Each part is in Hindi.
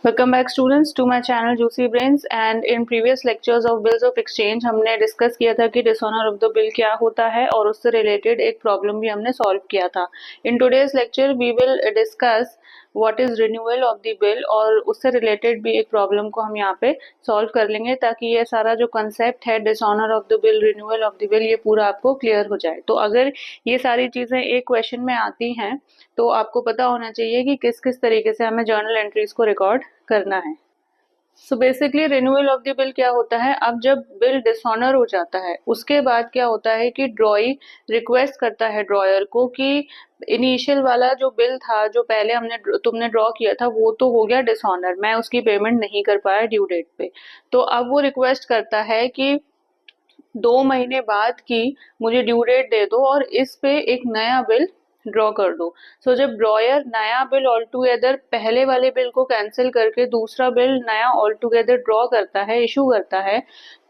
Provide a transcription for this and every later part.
Welcome back students to my channel Juicy Brains and in previous lectures of bills of exchange हमने डिस्कस किया था कि डिसऑनर ऑफ द बिल क्या होता है और उससे रिलेटेड एक प्रॉब्लम भी हमने सॉल्व किया था. In today's lecture we will discuss what is renewal of the bill और उससे रिलेटेड भी एक प्रॉब्लम को हम यहाँ पे सॉल्व कर लेंगे ताकि ये सारा जो कंसेप्ट है dishonour of the bill, renewal of the bill, ये पूरा आपको क्लियर हो जाए. तो अगर ये सारी चीजें एक क्वेश्चन में आती हैं तो आपको पता होना चाहिए कि किस किस तरीके से हमें जर्नल एंट्रीज को रिकॉर्ड करना है. So basically renewal of the bill क्या होता है, अब जब बिल डिसऑनर हो जाता है उसके बाद क्या होता है कि ड्रॉई रिक्वेस्ट करता है ड्रॉयर को कि इनिशियल वाला जो बिल था जो पहले तुमने ड्रॉ किया था वो तो हो गया डिसऑनर, मैं उसकी पेमेंट नहीं कर पाया ड्यू डेट पे. तो अब वो रिक्वेस्ट करता है कि 2 महीने बाद की मुझे ड्यू डेट दे दो और इस पे एक नया बिल ड्रॉ कर दो. सो जब ड्रॉयर नया बिल ऑल टुगेदर पहले वाले बिल को कैंसिल करके दूसरा बिल नया ऑल टुगेदर ड्रॉ करता है, इशू करता है,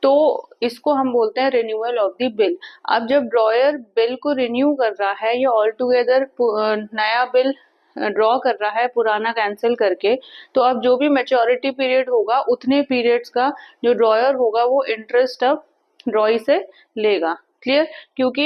तो इसको हम बोलते हैं रिन्यूअल ऑफ द बिल. अब जब ड्रॉयर बिल को रिन्यू कर रहा है या ऑल टुगेदर नया बिल ड्रॉ कर रहा है पुराना कैंसिल करके, तो अब जो भी मैच्योरिटी पीरियड होगा उतने पीरियड्स का जो ड्रॉयर होगा वो इंटरेस्ट अब ड्रॉई से लेगा. क्लियर? क्योंकि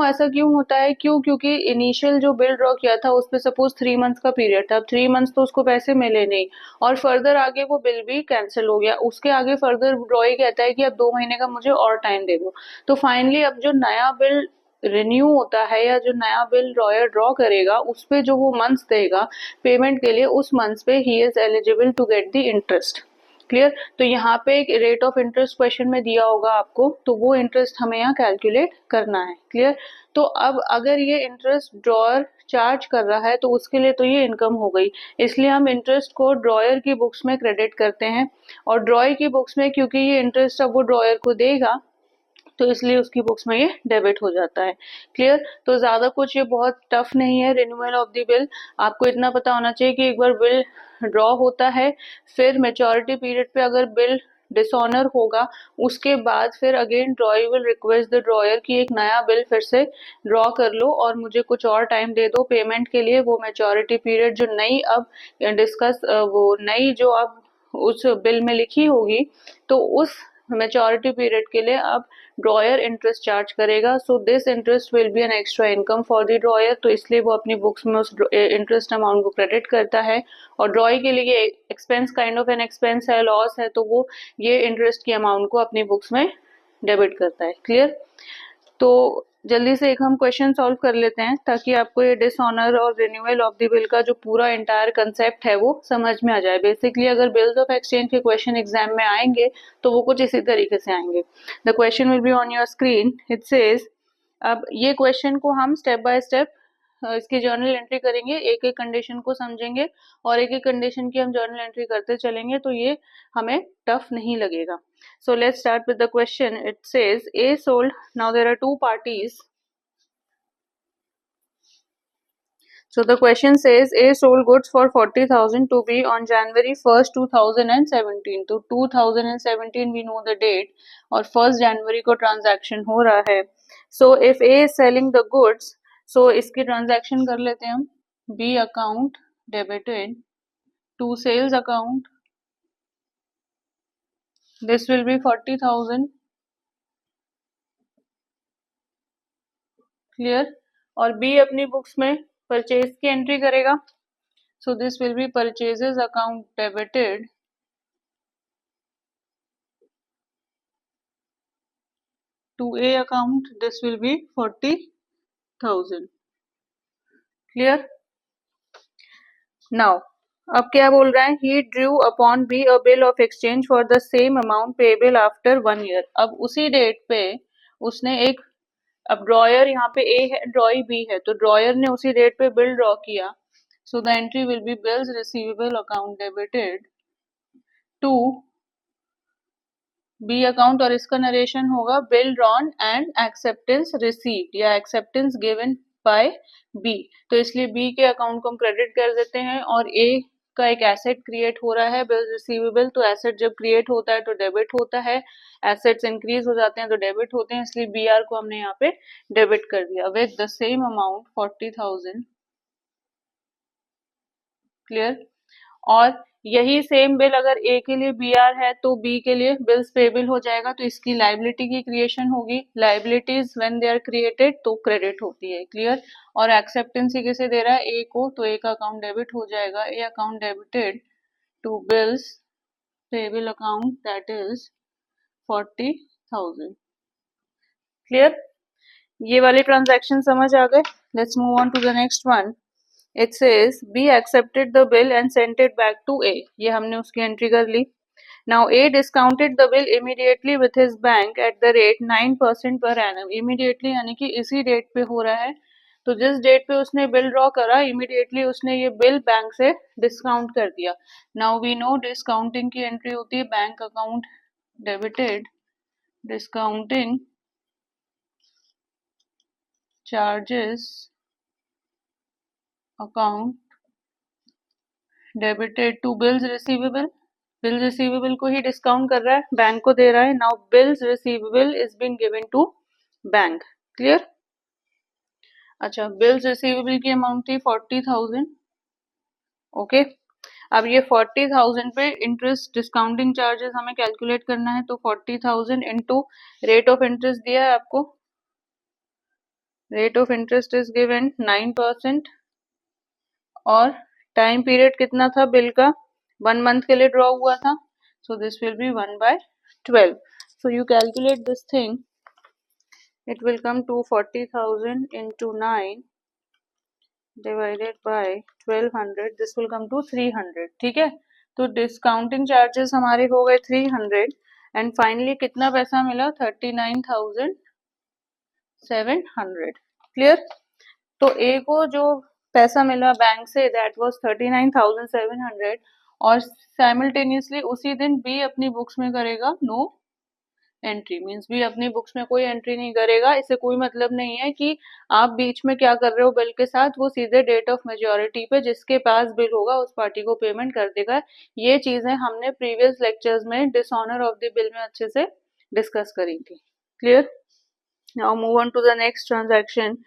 ऐसा क्यों होता है, क्योंकि इनिशियल जो बिल ड्रॉ किया था उस पे सपोज 3 मंथ्स का पीरियड था, 3 मंथ्स तो उसको पैसे मिले नहीं और फर्दर आगे वो बिल भी कैंसिल हो गया, उसके आगे फर्दर ड्रॉई कहता है कि अब 2 महीने का मुझे और टाइम दे दो. तो फाइनली अब जो नया बिल रिन्यू होता है या जो नया बिल ड्रॉयर ड्रॉ करेगा उस पे जो वो मंथ्स देगा पेमेंट के लिए, उस मंथ्स पे he is eligible to get the interest. Clear? तो यहाँ पे एक रेट ऑफ इंटरेस्ट क्वेश्चन में दिया होगा आपको, तो वो इंटरेस्ट हमें यहाँ कैलकुलेट करना है. क्लियर? तो अब अगर ये इंटरेस्ट ड्रॉयर चार्ज कर रहा है तो उसके लिए तो ये इनकम हो गई, इसलिए हम इंटरेस्ट को ड्रॉयर की बुक्स में क्रेडिट करते हैं और ड्रॉयर की बुक्स में क्योंकि ये इंटरेस्ट अब वो ड्रॉयर को देगा तो इसलिए उसकी बुक्स में ये डेबिट हो जाता है. क्लियर? तो ज्यादा कुछ ये बहुत टफ नहीं है रिन्यूअल ऑफ द बिल. आपको इतना पता होना चाहिए कि एक बार बिल ड्रॉ होता है फिर मेच्योरिटी पीरियड पे अगर बिल डिसऑनर होगा उसके बाद फिर again ड्रॉई will request the dryer कि एक नया बिल फिर से ड्रॉ कर लो और मुझे कुछ और टाइम दे दो पेमेंट के लिए. वो मेच्योरिटी पीरियड जो नई अब डिस्कस वो नई जो अब उस बिल में लिखी होगी तो उस मेच्योरिटी पीरियड के लिए अब ड्रॉयर इंटरेस्ट चार्ज करेगा. So this interest will be an extra income for the dryer, तो इसलिए वो अपनी बुक्स में उस इंटरेस्ट अमाउंट को क्रेडिट करता है. और ड्रॉई के लिए ये expense kind of an expense है, लॉस है, तो वो ये इंटरेस्ट की अमाउंट को अपनी बुक्स में डेबिट करता है. क्लियर? तो जल्दी से एक हम क्वेश्चन सॉल्व कर लेते हैं ताकि आपको ये डिसऑनर और रिन्यूअल ऑफ द बिल का जो पूरा इंटायर कंसेप्ट है वो समझ में आ जाए. बेसिकली अगर बिल्स ऑफ एक्सचेंज के क्वेश्चन एग्जाम में आएंगे तो वो कुछ इसी तरीके से आएंगे. The question will be on your screen. It says, अब ये क्वेश्चन को हम स्टेप बाय स्टेप इसकी जर्नल एंट्री करेंगे, एक एक कंडीशन को समझेंगे और एक एक कंडीशन की हम जर्नल एंट्री करते चलेंगे तो ये हमें टफ नहीं लगेगा. So let's start with the question. It says A sold, now there are two parties. So the question says A sold goods for 40,000 to be on January 1st 2017. तो 2017 we know the date और 1st January को transaction हो रहा है. So if A is selling the goods, so इसकी transaction कर लेते हैं हम. B account debited to sales account. This will be 40,000. Clear? और बी अपनी बुक्स में परचेज की एंट्री करेगा. So this will be purchases account debited to A account. This will be 40,000. Clear? Now अब क्या बोल रहा है, he drew upon B a bill of exchange for the same amount payable after 1 year. अब उसी डेट पे उसने एक, अब ड्रॉयर यहाँ पे ए है, ड्रॉई बी है, तो ड्रॉयर ने उसी डेट पे बिल ड्रॉ किया. So the entry will be bills receivable account debited to B account और इसका नरेशन होगा bill drawn and acceptance received या एक्सेप्टेंस गिवन बाय बी. तो इसलिए बी के अकाउंट को हम क्रेडिट कर देते हैं और ए का एक एसेट क्रिएट हो रहा है बिल्स रिसीवेबल. तो एसेट जब क्रिएट होता है तो डेबिट होता है, एसेट्स इंक्रीज हो जाते हैं तो डेबिट होते हैं, इसलिए बी आर को हमने यहाँ पे डेबिट कर दिया with the same amount 40,000. Clear? और यही सेम बिल अगर ए के लिए बी आर है तो बी के लिए बिल्स पेबल हो जाएगा, तो इसकी लाइबिलिटी की क्रिएशन होगी। Liabilities when they are created तो क्रेडिट होती है, क्लियर। और एक्सेप्टेंसी किसे दे रहा है, ए को, तो ए का अकाउंट डेबिट हो जाएगा, A account debited to bills payable account that is 40,000, clear. ये वाले ट्रांजैक्शन समझ आ गए। Let's move on to the next one. It says B accepted the bill and sent it back to A. ये हमने उसकी एंट्री कर ली। Now A discounted the bill immediately with his bank at the rate 9% per annum. Immediately यानी कि इसी डेट पे हो रहा है, तो जिस डेट पे उसने बिल ड्रॉ करा इमीडिएटली उसने ये बिल बैंक से डिस्काउंट कर दिया। नाउ वी नो डिस्काउंटिंग की एंट्री होती है bank account debited discounting charges account debited to bills receivable. Bill receivable को ही डिस्काउंट कर रहा है, बैंक को दे रहा है। Now bills receivable is been given to bank, clear. अच्छा, बिल्स रिसीवेबल की अमाउंट थी 40,000, ओके। अब ये 40,000 पे इंटरेस्ट डिस्काउंटिंग चार्जेस हमें कैलकुलेट करना है, तो 40,000 इंटू रेट ऑफ इंटरेस्ट दिया है आपको, rate of interest is given 9%, और टाइम पीरियड कितना था बिल का, 1 मंथ के लिए ड्रॉ हुआ था, so this will be 1/12. So you calculate this thing, it will come to 40,000 into 9 divided by 1200, this will come to 300, ठीक है। तो डिस्काउंटिंग चार्जेस हमारे हो गए 300 एंड फाइनली कितना पैसा मिला, 39,700, क्लियर। तो ए को जो पैसा मिला बैंक से दैट वाज 39,700, और साइमल्टेनियसली उसी दिन बी अपनी बुक्स में करेगा नो एंट्री, मींस बी अपनी बुक्स में कोई एंट्री नहीं करेगा। इससे कोई मतलब नहीं है कि आप बीच में क्या कर रहे हो बिल के साथ, वो सीधे डेट ऑफ मेजोरिटी पे जिसके पास बिल होगा उस पार्टी को पेमेंट कर देगा। ये चीजें हमने प्रीवियस लेक्चर्स में डिसऑनर ऑफ द बिल में अच्छे से डिस्कस करी थी, clear. Now move on to the next transaction.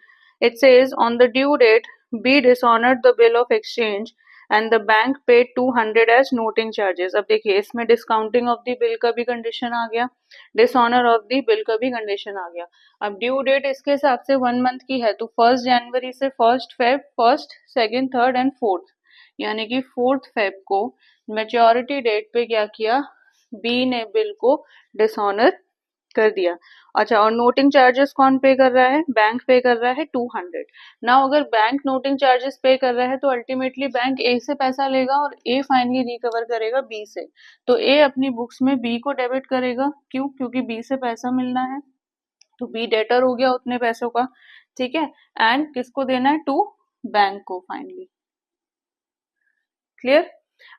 It says on the due date, B dishonored the bill of exchange and the bank paid 200 as noting charges. अब देखिए इसमें डिस्काउंटिंग ऑफ द बिल का भी कंडीशन आ गया, डिसऑनर ऑफ द बिल का भी कंडीशन आ गया। अब ड्यू डेट इसके हिसाब से 1 मंथ की है, तो 1 जनवरी से 1 फेब, 1, 2, 3 एंड 4, यानी कि 4 फेब को मेच्योरिटी डेट पे क्या किया, बी ने बिल को डिसऑनर कर दिया। अच्छा, और नोटिंग चार्जेस कौन पे कर रहा है, बैंक पे कर रहा है 200। नाउ अगर बैंक नोटिंग चार्जेस पे कर रहा है तो अल्टीमेटली बैंक ए से पैसा लेगा और ए फाइनली रिकवर करेगा बी से, तो ए अपनी बुक्स में बी को डेबिट करेगा, क्यों, क्योंकि बी से पैसा मिलना है, तो बी डेटर हो गया उतने पैसों का, ठीक है। एंड किसको देना है, टू बैंक को फाइनली, क्लियर।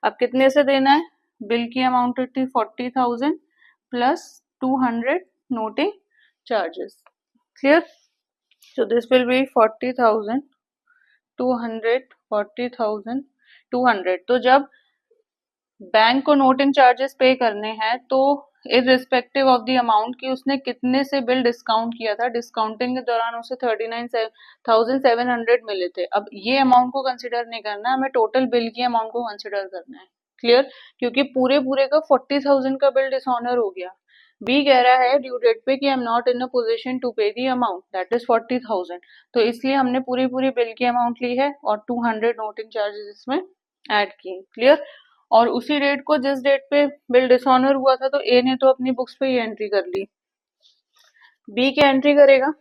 अब कितने से देना है, बिल की अमाउंट थी 40,000 plus 200 noting charges, clear. So this will be 40,000 200 40,000 200। तो जब बैंक को नोटिंग चार्जेस पे करने हैं तो इररिस्पेक्टिव ऑफ द अमाउंट की उसने कितने से बिल डिस्काउंट किया था, डिस्काउंटिंग के दौरान उसे 39,700 मिले थे। अब ये अमाउंट को कंसिडर नहीं करना, हमें टोटल बिल की अमाउंट को कंसिडर करना है, क्लियर। क्योंकि पूरे पूरे का 40,000 का बिल डिसऑनर हो गया, बी कह रहा है ड्यू डेट पे कि I am not in a position to pay the amount that is 40,000, तो इसलिए हमने पूरी पूरी बिल की अमाउंट ली है और 200 नोटिंग चार्जेस इसमें ऐड किए, क्लियर। और उसी डेट को जिस डेट पे बिल डिसऑनर हुआ था तो ए ने तो अपनी बुक्स पे ही एंट्री कर ली, बी क्या एंट्री करेगा।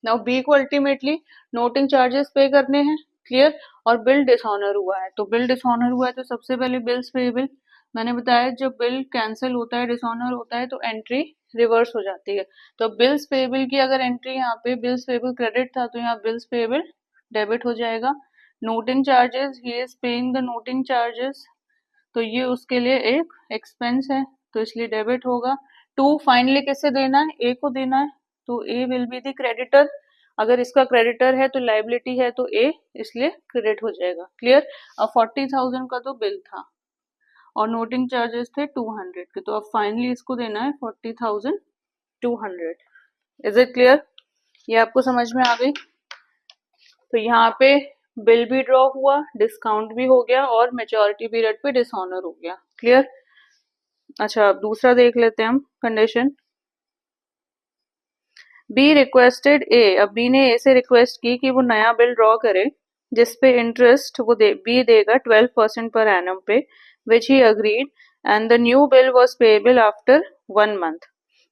नाउ बी को अल्टीमेटली नोटिंग चार्जेस पे करने हैं, क्लियर। और बिल डिसऑनर हुआ है, तो बिल डिसऑनर हुआ है तो सबसे पहले बिल्स पेएबल, मैंने बताया जब बिल कैंसिल होता है, डिसऑनर होता है, तो एंट्री रिवर्स हो जाती है। तो बिल्स पेएबल की अगर एंट्री यहाँ पे बिल्स पेएबल क्रेडिट था तो यहाँ बिल्स पेएबल डेबिट हो जाएगा। Noting charges, he is paying the noting charges, तो ये उसके लिए एक एक्सपेंस है, तो इसलिए डेबिट होगा। टू फाइनली किसे देना है, ए को देना है, तो ए विल बी द क्रेडिटर। अगर इसका क्रेडिटर है तो लाइबिलिटी है तो ए, इसलिए क्रेडिट हो जाएगा, क्लियर। अब 40,000 का तो बिल था और नोटिंग चार्जेस थे 200 के, तो अब फाइनली इसको देना है 40,200। इज इट क्लियर, ये आपको समझ में आ गई। तो यहाँ पे बिल भी ड्रॉ हुआ, डिस्काउंट भी हो गया और मेच्योरिटी पीरियड पे डिसऑनर हो गया। क्लियर? अच्छा, अब दूसरा देख लेते हैं हम कंडीशन। बी रिक्वेस्टेड ए, अब बी ने ए से रिक्वेस्ट की कि वो नया बिल ड्रॉ करे जिसपे इंटरेस्ट वो बी देगा 12% पर एनम पे, which he agreed, and the new bill was payable after 1 month.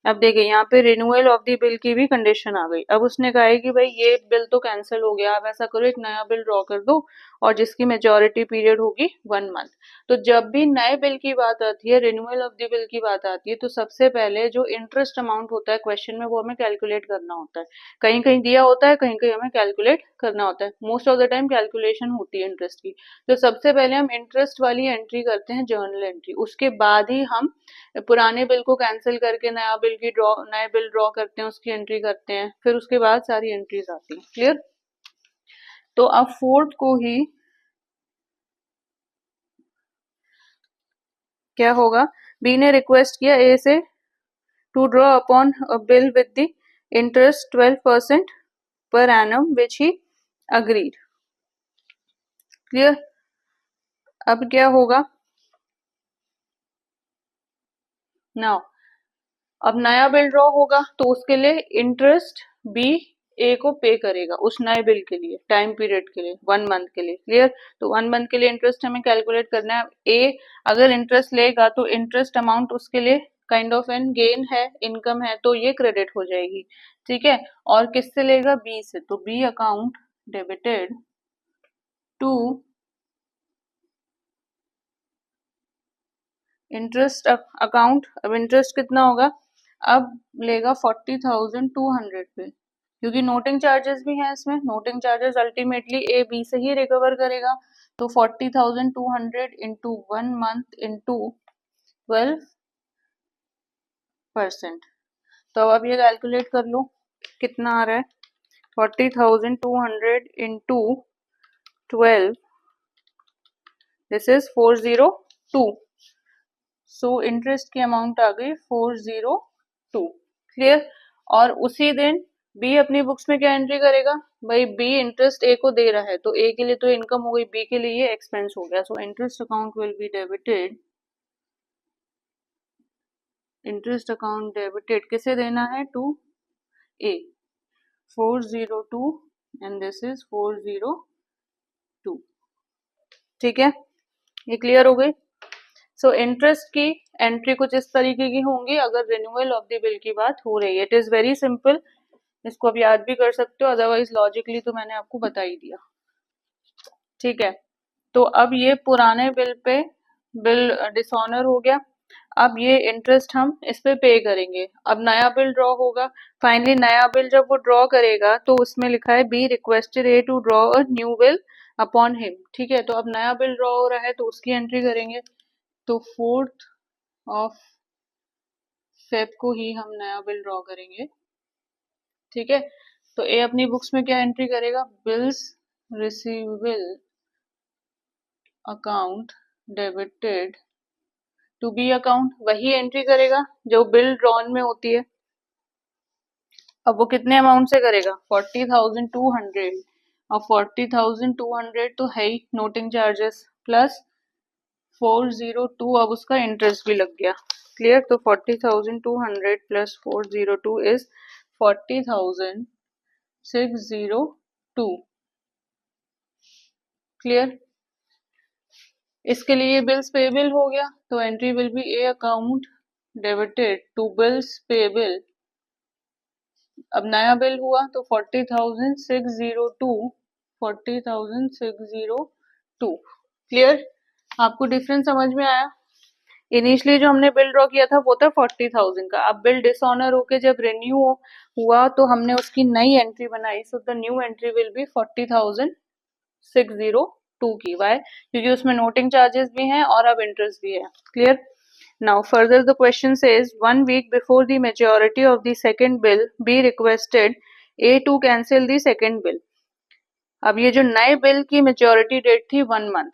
अब देखिए यहाँ पे रिन्यूअल ऑफ द बिल की भी कंडीशन आ गई। अब उसने कहा है कि भाई ये बिल तो कैंसिल हो गया, आप ऐसा करो एक नया बिल ड्रॉ कर दो और जिसकी मेजोरिटी पीरियड होगी 1 मंथ। तो जब भी नए बिल की बात आती है, रिन्यूअल ऑफ द बिल की बात आती है, तो सबसे पहले जो इंटरेस्ट अमाउंट होता है क्वेश्चन में वो हमें कैलकुलेट करना होता है। कहीं कहीं दिया होता है, कहीं कहीं हमें कैलकुलेट करना होता है। Most of the time calculation होती है इंटरेस्ट की। तो सबसे पहले हम इंटरेस्ट वाली एंट्री करते हैं, जर्नल एंट्री। उसके बाद ही हम पुराने बिल को कैंसिल करके नए बिल ड्रॉ करते हैं, उसकी एंट्री करते हैं, फिर उसके बाद सारी एंट्रीज आती हैं। क्लियर? तो अब फोर्थ को ही क्या होगा, बी ने रिक्वेस्ट किया ए से to draw upon a bill with the interest 12% per annum which he agreed. Clear? अब क्या होगा, नाउ अब नया बिल ड्रॉ होगा तो उसके लिए इंटरेस्ट बी ए को पे करेगा उस नए बिल के लिए, टाइम पीरियड के लिए, 1 मंथ के लिए। क्लियर? तो 1 मंथ के लिए इंटरेस्ट हमें कैलकुलेट करना है। ए अगर इंटरेस्ट लेगा तो इंटरेस्ट अमाउंट उसके लिए काइंड ऑफ एन गेन है, इनकम है, तो ये क्रेडिट हो जाएगी। ठीक है? और किससे लेगा? बी से। तो B account debited to interest account. अब इंटरेस्ट कितना होगा, अब लेगा 40,200 पे, क्योंकि नोटिंग चार्जेस भी हैं इसमें। Noting charges ultimately A B से ही रिकवर करेगा। तो 40,200 इंटू 1 मंथ इंटू 12%। तो अब ये कैलकुलेट कर लो कितना आ रहा है, 40,200 into 12, this is 402। So interest की अमाउंट आ गई 402। क्लियर? और उसी दिन बी अपनी बुक्स में क्या एंट्री करेगा, भाई बी इंटरेस्ट ए को दे रहा है तो ए के लिए तो इनकम हो गई, बी के लिए ये एक्सपेंस हो गया। So interest account will be debited, interest account debited किसे देना है, to A, 402 and this is 402। ठीक है? ये क्लियर हो गई? सो इंटरेस्ट की एंट्री कुछ इस तरीके की होंगी अगर रिन्यूअल ऑफ द बिल की बात हो रही है। इट इज वेरी सिंपल, इसको आप याद भी कर सकते हो, अदरवाइज लॉजिकली तो मैंने आपको बता ही दिया। ठीक है? तो अब ये पुराने बिल पे बिल डिसऑनर हो गया। अब ये इंटरेस्ट हम इस पे करेंगे। अब नया बिल ड्रॉ होगा। फाइनली नया बिल जब वो ड्रॉ करेगा तो उसमें लिखा है B requested A to draw a new bill upon him. ठीक है? तो अब नया बिल ड्रॉ हो रहा है तो उसकी एंट्री करेंगे। तो 4th ऑफ फेब को ही हम नया बिल ड्रॉ करेंगे। ठीक है? तो ए अपनी बुक्स में क्या एंट्री करेगा, bills receivable account debited to B account, वही एंट्री करेगा जो बिल ड्रॉन में होती है। अब वो कितने अमाउंट से करेगा, 40,200, और 40,200 तो है ही नोटिंग चार्जेस प्लस 402, अब उसका इंटरेस्ट भी लग गया। क्लियर? तो 40,200 प्लस 402 इज 40,602। क्लियर? इसके लिए बिल्स पेबल हो गया तो entry will be A account debited to bills payable. अब नया बिल हुआ तो 40,602, 40,602। क्लियर? आपको डिफरेंस समझ में आया? इनिशियली जो हमने बिल ड्रॉ किया था वो था 40,000 का। अब बिल डिसऑनर होके जब रिन्यू हुआ तो हमने उसकी नई एंट्री बनाई। So the new entry will B 40,602 की। वाई? क्योंकि उसमें नोटिंग चार्जेस भी हैं और अब इंटरेस्ट भी है। Clear? Now further the question says 1 week before the maturity of the second bill B requested A to cancel the second bill। अब ये जो नए बिल की मेच्योरिटी डेट थी 1 मंथ,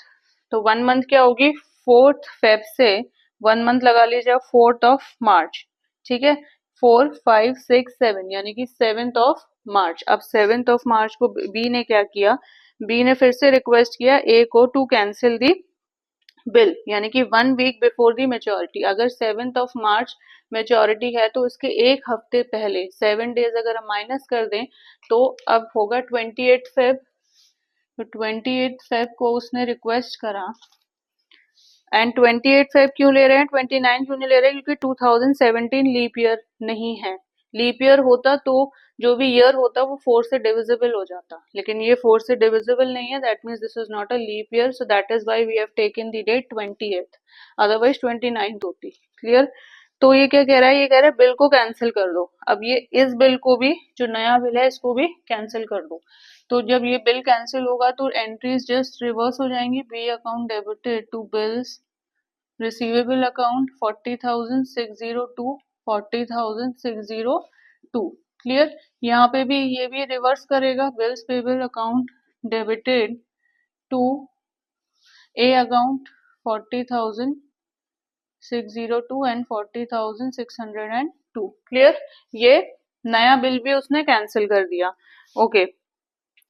तो 1 मंथ क्या होगी, 4th फेब से 1 मंथ लगा लीजिए 4th ऑफ मार्च। ठीक है? 4, 5, 6, 7 यानी कि 7th ऑफ मार्च। अब 7th ऑफ मार्च को बी ने क्या किया, बी ने फिर से रिक्वेस्ट किया ए को टू कैंसिल दी बिल, यानी कि 1 वीक बिफोर दी मेच्योरिटी। अगर 7th ऑफ मार्च मेच्योरिटी है तो इसके एक हफ्ते पहले 7 डेज अगर हम माइनस कर दें तो अब होगा 28 फेब। तो 28 फेब को उसने रिक्वेस्ट करा एंड 28 फेब क्यों ले रहे हैं, 29 क्यों नहीं ले रहे हैं, क्योंकि 2017 लीप ईयर नहीं है। लीप ईयर होता तो जो भी ईयर होता वो 4 से डिविजिबल हो जाता, लेकिन ये 4 से डिविजिबल नहीं है, that means this is not a leap year, so that is why we have taken the date 28, otherwise 29 होती। क्लियर। तो ये क्या कह रहा है, ये कह रहा है बिल को कैंसिल कर दो। अब ये इस बिल को भी, जो नया बिल है इसको भी कैंसिल कर दो। तो जब ये बिल कैंसिल होगा तो एंट्रीज जस्ट रिवर्स हो जाएंगी। B account debited to bills receivable account 40,602 40,602। Clear. यहाँ पे भी ये भी रिवर्स करेगा, bills payable account debited to A account 40,602 and 40,602। Clear. ये नया बिल भी उसने कैंसिल कर दिया। ओके।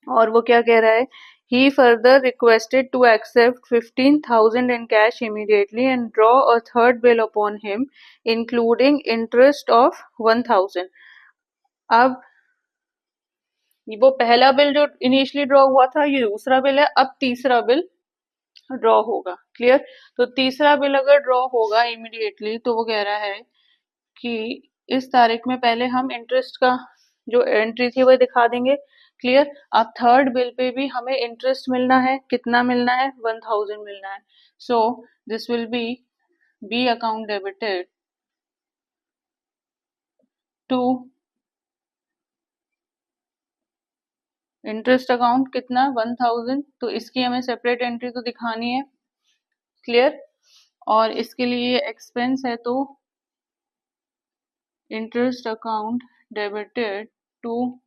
और वो क्या कह रहा है, he further requested to accept 15,000 in cash immediately and draw a third bill upon him including interest of 1,000। अब वो पहला बिल जो इनिशियली ड्रॉ हुआ था ये दूसरा बिल है, अब तीसरा बिल ड्रॉ होगा। क्लियर। तो तीसरा बिल अगर ड्रॉ होगा इमीडिएटली तो वो कह रहा है कि इस तारीख में पहले हम इंटरेस्ट का जो एंट्री थी वो दिखा देंगे। क्लियर। अब थर्ड बिल पे भी हमें इंटरेस्ट मिलना है, कितना मिलना है, 1,000 मिलना है। So this will be account debited to interest account कितना, 1,000। तो इसकी हमें सेपरेट एंट्री तो दिखानी है। क्लियर। और इसके लिए एक्सपेंस है तो interest account debited to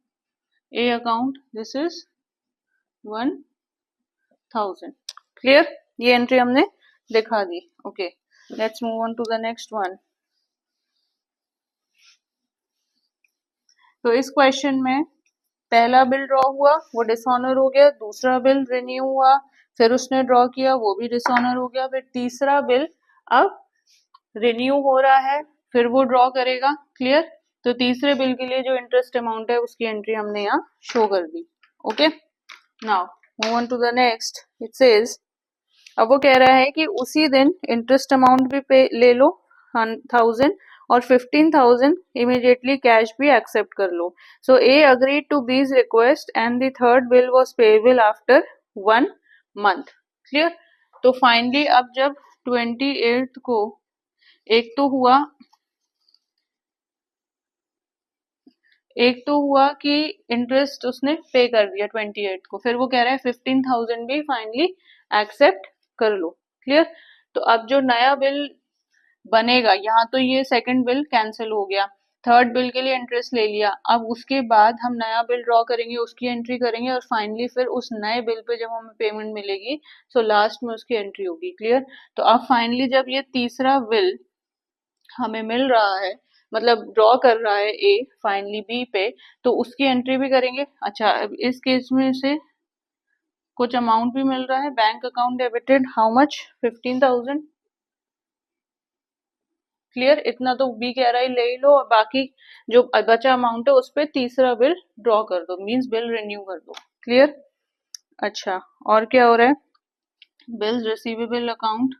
A account, this is 1,000। Clear. ये एंट्री हमने दिखा दी। Okay, let's move on to the next one. तो इस क्वेश्चन में पहला बिल ड्रॉ हुआ वो डिसऑनर हो गया, दूसरा बिल रिन्यू हुआ, फिर उसने ड्रॉ किया वो भी डिसऑनर हो गया, फिर तीसरा बिल अब रिन्यू हो रहा है, फिर वो ड्रॉ करेगा। क्लियर। तो तीसरे बिल के लिए जो इंटरेस्ट अमाउंट है उसकी एंट्री हमने यहाँ शो कर दी। Okay, now move on to the next. It says, अब वो कह रहा है कि उसी दिन इंटरेस्ट अमाउंट भी पे ले लो 1,000 और 15,000 इमीडिएटली कैश भी एक्सेप्ट कर लो। सो ए अग्रीड टू बीज request and the third bill was payable after 1 month. Clear. तो फाइनली अब जब 28 को एक तो हुआ कि इंटरेस्ट उसने पे कर दिया 28 को, फिर वो कह रहा है 15,000 भी फाइनली एक्सेप्ट कर लो। क्लियर। तो अब जो नया बिल बनेगा, यहाँ तो ये सेकंड बिल कैंसिल हो गया, थर्ड बिल के लिए इंटरेस्ट ले लिया, अब उसके बाद हम नया बिल ड्रॉ करेंगे, उसकी एंट्री करेंगे और फाइनली फिर उस नए बिल पे जब हमें पेमेंट मिलेगी सो लास्ट में उसकी एंट्री होगी। क्लियर। तो अब फाइनली जब ये तीसरा बिल हमें मिल रहा है, मतलब ड्रॉ कर रहा है ए फाइनली बी पे, तो उसकी एंट्री भी करेंगे। अच्छा, अब इस केस में से कुछ अमाउंट भी मिल रहा है, bank account debited how much, 15,000। Clear. इतना तो बी कह रहा है ले लो और बाकी जो बचा अमाउंट है उस पर तीसरा बिल ड्रॉ कर दो, मींस बिल रिन्यू कर दो। क्लियर। अच्छा, और क्या हो रहा है, बिल्स रिसीवेबल अकाउंट,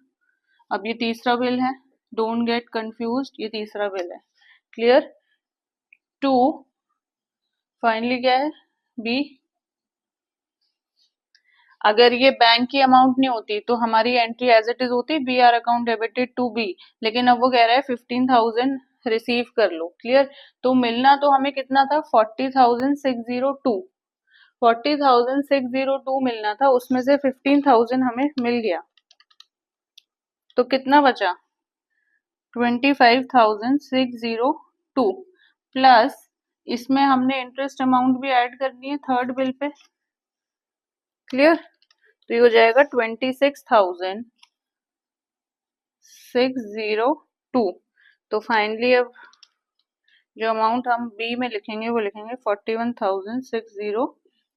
अब ये तीसरा बिल है, डोंट गेट कंफ्यूज्ड, ये तीसरा बिल है। क्लियर। टू फाइनली क्या है, बी। अगर ये बैंक की अमाउंट नहीं होती तो हमारी एंट्री एज इट इज होती B R account debited to B, लेकिन अब वो कह रहा है 15,000 रिसीव कर लो। क्लियर। तो मिलना तो हमें कितना था, 40,602, 40,602 मिलना था, उसमें से 15,000 हमें मिल गया, तो कितना बचा, 25,602 प्लस इसमें हमने इंटरेस्ट अमाउंट भी ऐड करनी है थर्ड बिल पे। क्लियर। तो ये हो जाएगा 26,602। तो फाइनली अब जो अमाउंट हम बी में लिखेंगे वो लिखेंगे 41,602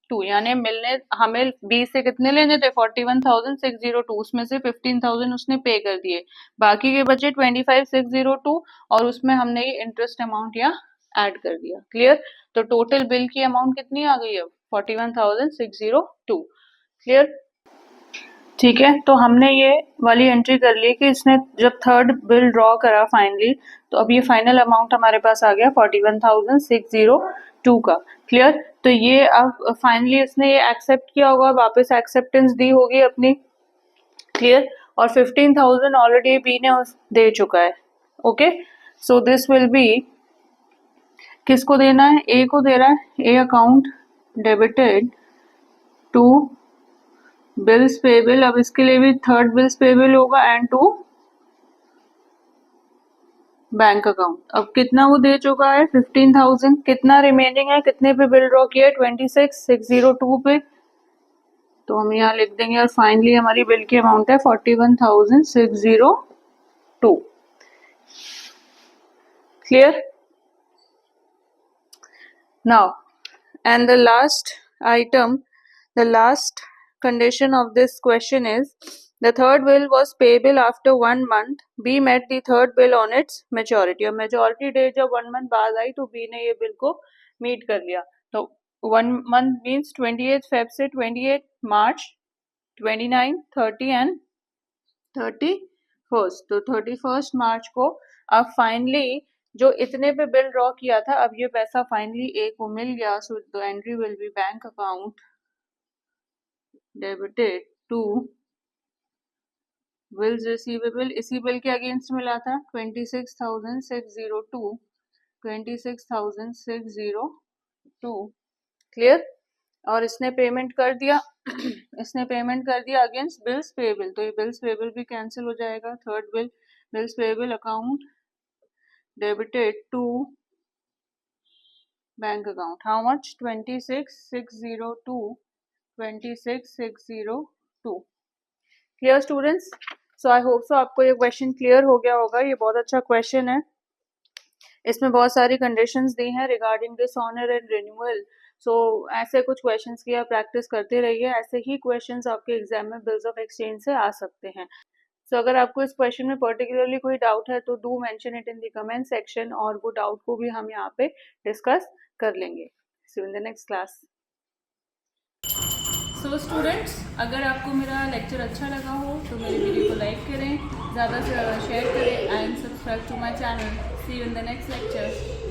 602, यानी मिलने हमें बी से कितने लेने थे 41,602, उसमें से 15,000 उसने पे कर दिए, बाकी के बचे 25,602 और उसमें हमने ये इंटरेस्ट अमाउंट यहाँ ऐड कर दिया। क्लियर? तो टोटल बिल की अमाउंट कितनी आ गई अब 41,602। क्लियर? ठीक है, तो हमने ये वाली एंट्री कर ली कि इसने जब थर्ड बिल ड्रॉ करा फाइनली, तो अब ये फाइनल अमाउंट हमारे पास आ गया 41,602 का। क्लियर? तो ये अब फाइनली इसने ये एक्सेप्ट किया होगा, वापस एक्सेप्टेंस दी होगी अपनी। क्लियर? और 15,000 ऑलरेडी बी ने दे चुका है। Okay, so this will be, किसको देना है? ए को दे रहा है, A account debited to bills payable. अब इसके लिए भी थर्ड बिल्स पेबल होगा एंड टू बैंक अकाउंट। अब कितना वो दे चुका है 15,000, कितना रिमेनिंग है, कितने पे बिल ड्रॉ किया है 26,602 पे, तो हम यहाँ लिख देंगे और फाइनली हमारी बिल की अमाउंट है 41,602। Clear? Now and the last item, the last condition of this question is the third bill was payable after 1 month. B met the third bill on its maturity. और maturity date जब 1 month बाद आई तो B ने ये बिल को मीट कर लिया। तो 1 month means 28 Feb से 28 March, 29, 30 एंड 31st। तो 31st मार्च को अब फाइनली जो इतने पे बिल ड्रॉ किया था, अब ये पैसा फाइनली ए को मिल गया। So the entry will be bank account debited to bills receivable. इसी बिल के अगेंस्ट मिला था 26,602, 26,602। क्लियर? और इसने पेमेंट कर दिया इसने पेमेंट कर दिया अगेंस्ट बिल्स पेबल, तो ये बिल्स पेबल भी कैंसिल हो जाएगा। Third bill bills payable account debited to bank account, how much? 26,602, 26,602। Clear students? So I hope so आपको ये क्वेश्चन क्लियर हो गया होगा। ये बहुत अच्छा क्वेश्चन है, इसमें बहुत सारी कंडीशंस दी हैं रिगार्डिंग डिसऑनर एंड रिन्यूअल। सो ऐसे कुछ क्वेश्चंस की आप प्रैक्टिस करते रहिए, ऐसे ही क्वेश्चंस आपके एग्जाम में बिल्स ऑफ एक्सचेंज से आ सकते हैं। सो अगर आपको इस क्वेश्चन में पर्टिकुलरली कोई डाउट है तो do mention it in the comment section, और वो डाउट को भी हम यहाँ पे डिस्कस कर लेंगे। See in the next class. So students, अगर आपको मेरा लेक्चर अच्छा लगा हो तो मेरे वीडियो को लाइक करें, ज़्यादा से ज़्यादा शेयर करें and subscribe to my channel. See you in the next lecture.